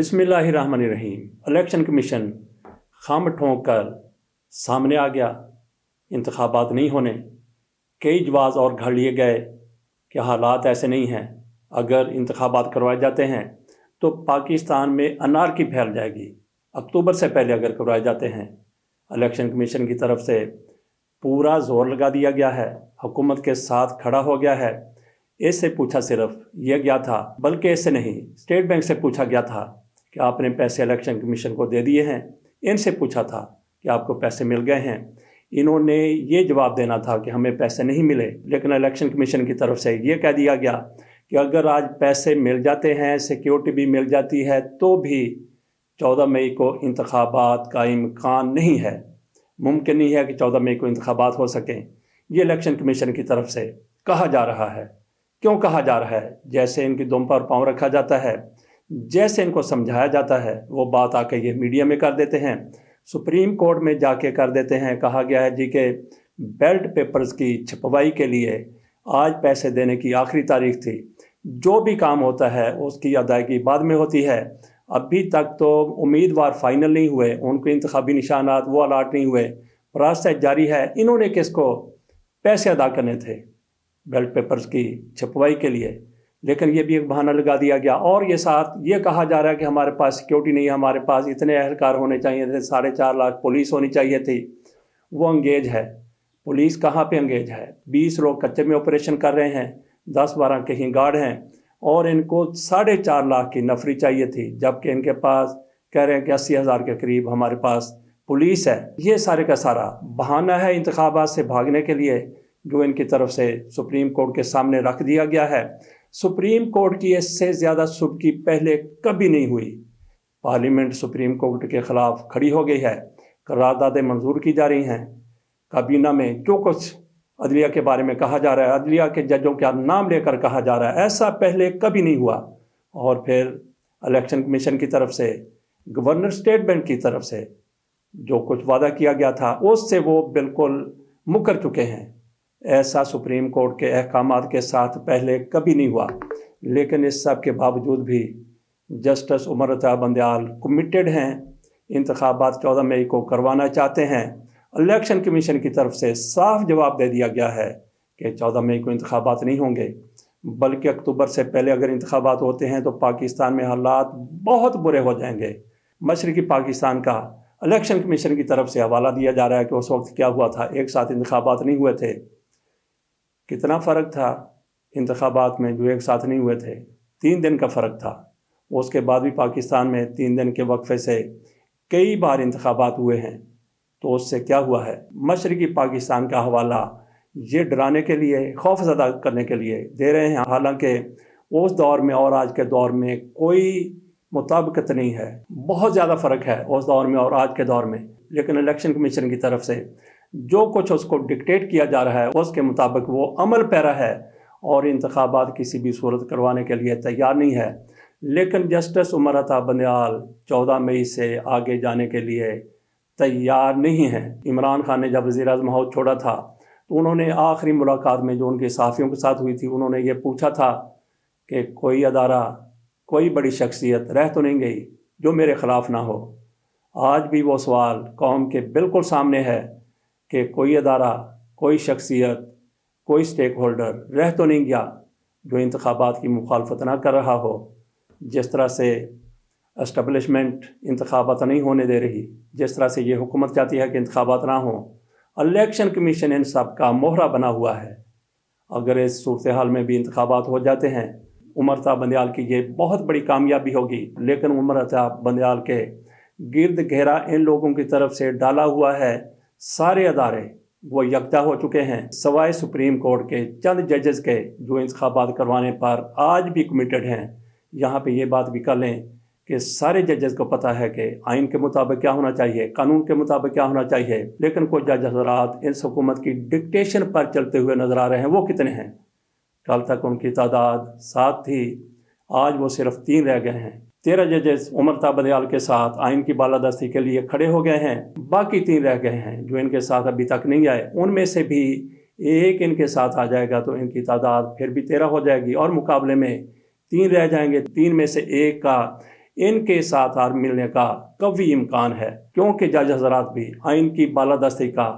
बिस्मिल्लाहिर्रहमानिर्रहीम। Election commission खम ठोंक कर सामने आ गया, इंतखाबात नहीं होने। कई जवाब और घड़ लिए गए कि हालात ऐसे नहीं हैं, अगर इंतखाबात करवाए जाते हैं तो पाकिस्तान में अनारकी फैल जाएगी। अक्टूबर से पहले अगर करवाए जाते हैं, इलेक्शन कमीशन की तरफ से पूरा जोर लगा दिया गया है, हुकूमत के साथ खड़ा हो गया है। इससे पूछा सिर्फ यह गया था, बल्कि इससे नहीं, स्टेट बैंक से पूछा गया था कि आपने पैसे इलेक्शन कमीशन को दे दिए हैं। इनसे पूछा था कि आपको पैसे मिल गए हैं। इन्होंने ये जवाब देना था कि हमें पैसे नहीं मिले, लेकिन इलेक्शन कमीशन की तरफ से ये कह दिया गया कि अगर आज पैसे मिल जाते हैं, सिक्योरिटी भी मिल जाती है, तो भी 14 मई को इंतखाबात का इम्कान नहीं है। मुमकिन नहीं है कि 14 मई को इंतखाबात हो सकें। ये इलेक्शन कमीशन की तरफ से कहा जा रहा है। क्यों कहा जा रहा है? जैसे इनकी दुम पर पाँव रखा जाता है, जैसे इनको समझाया जाता है, वो बात आके ये मीडिया में कर देते हैं, सुप्रीम कोर्ट में जाके कर देते हैं। कहा गया है जी के बैलेट पेपर्स की छपवाई के लिए आज पैसे देने की आखिरी तारीख थी। जो भी काम होता है उसकी अदायगी बाद में होती है। अभी तक तो उम्मीदवार फाइनल नहीं हुए, उनको इंतखाबी निशानात वो अलाट नहीं हुए, प्रोसेस जारी है। इन्होंने किसको पैसे अदा करने थे बैलेट पेपर्स की छपवाई के लिए, लेकिन ये भी एक बहाना लगा दिया गया। और ये साथ ये कहा जा रहा है कि हमारे पास सिक्योरिटी नहीं है, हमारे पास इतने एहलकार होने चाहिए थे, 4.5 लाख पुलिस होनी चाहिए थी। वो अंगेज है। पुलिस कहाँ पे अंगेज है? 20 लोग कच्चे में ऑपरेशन कर रहे हैं, 10-12 कहीं गार्ड हैं, और इनको 4.5 लाख की नफरी चाहिए थी, जबकि इनके पास कह रहे हैं कि 80,000 के करीब हमारे पास पुलिस है। ये सारे का सारा बहाना है इंतखाबात से भागने के लिए, जो इनकी तरफ से सुप्रीम कोर्ट के सामने रख दिया गया है। सुप्रीम कोर्ट की इससे ज़्यादा सुबकी पहले कभी नहीं हुई। पार्लियामेंट सुप्रीम कोर्ट के ख़िलाफ़ खड़ी हो गई है, करारदादें मंजूर की जा रही हैं। काबीना में जो कुछ अदलिया के बारे में कहा जा रहा है, अदलिया के जजों का नाम लेकर कहा जा रहा है, ऐसा पहले कभी नहीं हुआ। और फिर इलेक्शन कमीशन की तरफ से, गवर्नर स्टेट बैंक की तरफ से जो कुछ वादा किया गया था, उससे वो बिल्कुल मुकर चुके हैं। ऐसा सुप्रीम कोर्ट के अहकामात के साथ पहले कभी नहीं हुआ। लेकिन इस सब के बावजूद भी जस्टिस उमर अता बंदयाल कमिटेड हैं, इंतखाबात 14 मई को करवाना चाहते हैं। इलेक्शन कमीशन की तरफ से साफ जवाब दे दिया गया है कि 14 मई को इंतखाबात नहीं होंगे, बल्कि अक्टूबर से पहले अगर इंतखाबात होते हैं तो पाकिस्तान में हालात बहुत बुरे हो जाएंगे। मशरकी पाकिस्तान का इलेक्शन कमीशन की तरफ से हवाला दिया जा रहा है कि उस वक्त क्या हुआ था, एक साथ इंतखाबात नहीं हुए थे। कितना फ़र्क था इंतखाबात में जो एक साथ नहीं हुए थे? 3 दिन का फ़र्क था। उसके बाद भी पाकिस्तान में 3 दिन के वक्फे से कई बार इंतखाबात हुए हैं। तो उससे क्या हुआ है? मशरकी पाकिस्तान का हवाला ये डराने के लिए, खौफज़दा करने के लिए दे रहे हैं। हालांकि उस दौर में और आज के दौर में कोई मुताबिकत नहीं है, बहुत ज़्यादा फ़र्क है उस दौर में और आज के दौर में। लेकिन इलेक्शन कमीशन की तरफ से जो कुछ उसको डिक्टेट किया जा रहा है उसके मुताबिक वो अमल पैरा है और इंतखाबात किसी भी सूरत करवाने के लिए तैयार नहीं है। लेकिन जस्टिस उमर अता बंदयाल 14 मई से आगे जाने के लिए तैयार नहीं है। इमरान खान ने जब वज़ीर-ए-आज़म हाउस छोड़ा था तो उन्होंने आखिरी मुलाकात में जो उनके सहाफ़ियों के साथ हुई थी, उन्होंने ये पूछा था कि कोई अदारा, कोई बड़ी शख्सियत रह तो नहीं गई जो मेरे ख़िलाफ़ ना हो। आज भी वो सवाल कौम के बिल्कुल सामने है कि कोई अदारा, कोई शख्सियत, कोई स्टेक होल्डर रह तो नहीं गया जो इंतखाबात की मुखालफत ना कर रहा हो। जिस तरह से एस्टेब्लिशमेंट इंतखाबात नहीं होने दे रही, जिस तरह से ये हुकूमत चाहती है कि इंतखाबात ना हो, इलेक्शन कमीशन इन सब का मोहरा बना हुआ है। अगर इस सूरत हाल में भी इंतखाबात हो जाते हैं, उमर अता बंदयाल की ये बहुत बड़ी कामयाबी होगी। लेकिन उमर अता बंदयाल के गिर्द घेरा इन लोगों की तरफ से डाला हुआ है। सारे अदारे वो यकजा हो चुके हैं, सवाए सुप्रीम कोर्ट के चंद जजेस के जो इंतखाबात करवाने पर आज भी कमिटेड हैं। यहाँ पे ये बात भी कर लें कि सारे जजेस को पता है कि आइन के मुताबिक क्या होना चाहिए, कानून के मुताबिक क्या होना चाहिए। लेकिन कुछ जज हज़रात इस हुकूमत की डिक्टेशन पर चलते हुए नज़र आ रहे हैं। वो कितने हैं? कल तक उनकी तादाद 7 थी, आज वो सिर्फ 3 रह गए हैं। 13 जजेस उमर अता बंदयाल के साथ आइन की बालादस्ती के लिए खड़े हो गए हैं, बाकी 3 रह गए हैं जो इनके साथ अभी तक नहीं आए। उनमें से भी एक इनके साथ आ जाएगा तो इनकी तादाद फिर भी 13 हो जाएगी और मुकाबले में 3 रह जाएंगे। 3 में से एक का ان کے ساتھ ہار ملنے کا قوی امکان ہے، کیونکہ جج حضرات بھی آئین کی بالادستی کا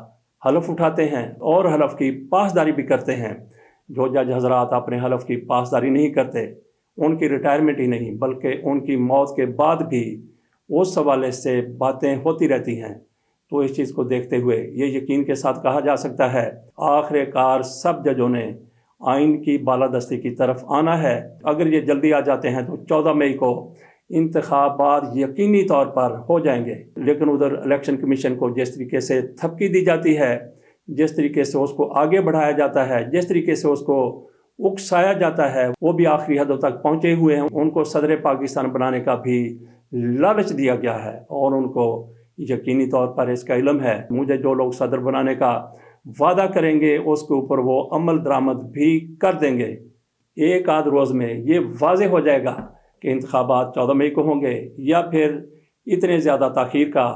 حلف اٹھاتے ہیں اور حلف کی پاسداری بھی کرتے ہیں۔ جو جج حضرات اپنے حلف کی پاسداری نہیں کرتے، ان کی ریٹائرمنٹ ہی نہیں بلکہ ان کی موت کے بعد بھی اس حوالے سے باتیں ہوتی رہتی ہیں۔ تو اس چیز کو دیکھتے ہوئے یہ یقین کے ساتھ کہا جا سکتا ہے، آخر کار سب ججوں نے آئین کی بالادستی کی طرف آنا ہے۔ اگر یہ جلدی آ جاتے ہیں تو 14 مئی کو انتخابات یقینی طور پر ہو جائیں گے، لیکن ادھر الیکشن کمیشن کو جس طریقے سے تھپکی دی جاتی ہے، جس طریقے سے اس کو آگے بڑھایا جاتا ہے، جس طریقے سے اس کو اکسایا جاتا ہے، وہ بھی آخری حدوں تک پہنچے ہوئے ہیں۔ ان کو صدر پاکستان بنانے کا بھی لالچ دیا گیا ہے اور ان کو یقینی طور پر اس کا علم ہے، مجھے جو لوگ صدر بنانے کا وعدہ کریں گے اس کے اوپر وہ عمل درآمد بھی کر دیں گے۔ ایک آدھ روز میں یہ واضح ہو جائے گا کہ انتخابات 14 مئی کو ہوں گے یا پھر اتنے زیادہ تاخیر کا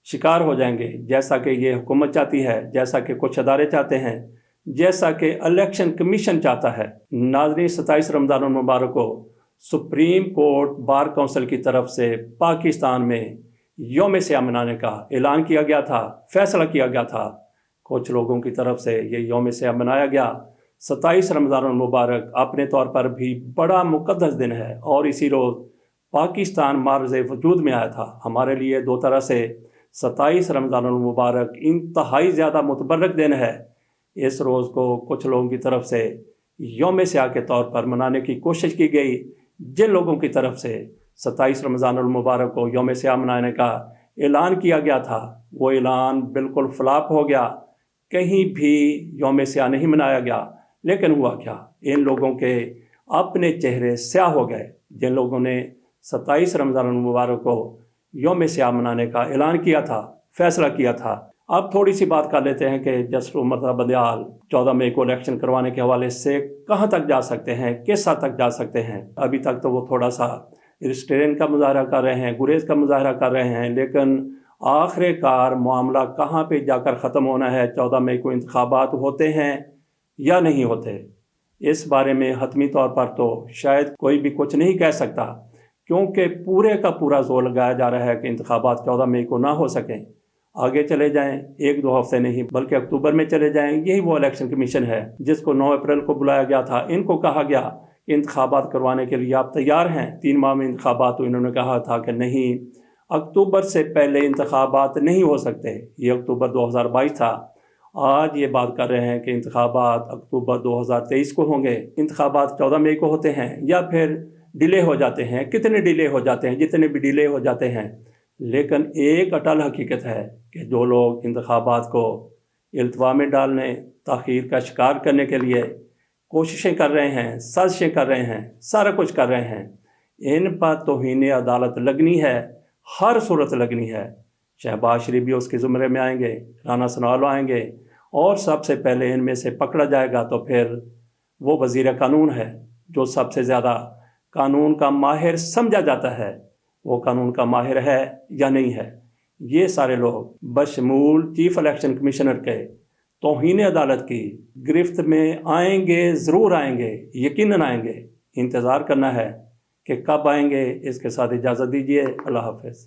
شکار ہو جائیں گے جیسا کہ یہ حکومت چاہتی ہے، جیسا کہ کچھ ادارے چاہتے ہیں، جیسا کہ الیکشن کمیشن چاہتا ہے۔ ناظرین، 27 رمضان المبارک کو سپریم کورٹ بار کونسل کی طرف سے پاکستان میں یوم سیاہ منانے کا اعلان کیا گیا تھا، فیصلہ کیا گیا تھا۔ کچھ لوگوں کی طرف سے یہ یوم سیاہ منایا گیا۔ 27 رمضان المبارک اپنے طور پر بھی بڑا مقدس دن ہے اور اسی روز پاکستان معرض وجود میں آیا تھا۔ ہمارے لیے دو طرح سے 27 رمضان المبارک انتہائی زیادہ متبرک دن ہے۔ اس روز کو کچھ لوگوں کی طرف سے یوم سیاہ کے طور پر منانے کی کوشش کی گئی۔ جن لوگوں کی طرف سے 27 رمضان المبارک کو یوم سیاہ منانے کا اعلان کیا گیا تھا، وہ اعلان بالکل فلاپ ہو گیا، کہیں بھی یوم سیاہ نہیں منایا گیا۔ لیکن ہوا کیا، ان لوگوں کے اپنے چہرے سیاہ ہو گئے جن لوگوں نے 27 رمضان المبارک کو یوم سیاہ منانے کا اعلان کیا تھا، فیصلہ کیا تھا۔ اب تھوڑی سی بات کر لیتے ہیں کہ جسٹس عمر بندیال 14 مئی کو الیکشن کروانے کے حوالے سے کہاں تک جا سکتے ہیں، کس حد تک جا سکتے ہیں۔ ابھی تک تو وہ تھوڑا سا ریسٹرین کا مظاہرہ کر رہے ہیں، گریز کا مظاہرہ کر رہے ہیں، لیکن آخر کار معاملہ کہاں پہ جا کر ختم ہونا ہے، 14 مئی کو انتخابات ہوتے ہیں یا نہیں ہوتے، اس بارے میں حتمی طور پر تو شاید کوئی بھی کچھ نہیں کہہ سکتا، کیونکہ پورے کا پورا زور لگایا جا رہا ہے کہ انتخابات 14 مئی کو نہ ہو سکیں، آگے چلے جائیں، 1-2 ہفتے نہیں بلکہ اکتوبر میں چلے جائیں۔ یہی وہ الیکشن کمیشن ہے جس کو 9 اپریل کو بلایا گیا تھا۔ ان کو کہا گیا کہ انتخابات کروانے کے لیے آپ تیار ہیں، 3 ماہ میں انتخابات، تو انہوں نے کہا تھا کہ نہیں، اکتوبر سے پہلے انتخابات نہیں ہو سکتے۔ یہ اکتوبر 2022 تھا۔ آج یہ بات کر رہے ہیں کہ انتخابات اکتوبر 2023 کو ہوں گے۔ انتخابات 14 مئی کو ہوتے ہیں یا پھر ڈیلے ہو جاتے ہیں، کتنے ڈیلے ہو جاتے ہیں، جتنے بھی ڈیلے ہو جاتے ہیں، لیکن ایک اٹل حقیقت ہے کہ جو لوگ انتخابات کو التوا میں ڈالنے، تاخیر کا شکار کرنے کے لیے کوششیں کر رہے ہیں، سازشیں کر رہے ہیں، سارا کچھ کر رہے ہیں، ان پر توہین عدالت لگنی ہے، ہر صورت لگنی ہے۔ شہباز شریف بھی اس کے زمرے میں آئیں گے، رانا ثناءاللہ آئیں گے، اور سب سے پہلے ان میں سے پکڑا جائے گا تو پھر وہ وزیر قانون ہے جو سب سے زیادہ قانون کا ماہر سمجھا جاتا ہے۔ وہ قانون کا ماہر ہے یا نہیں ہے؟ یہ سارے لوگ بشمول چیف الیکشن کمیشنر کے توہین عدالت کی گرفت میں آئیں گے، ضرور آئیں گے، یقیناً آئیں گے۔ انتظار کرنا ہے کہ کب آئیں گے۔ اس کے ساتھ اجازت دیجیے، اللہ حافظ۔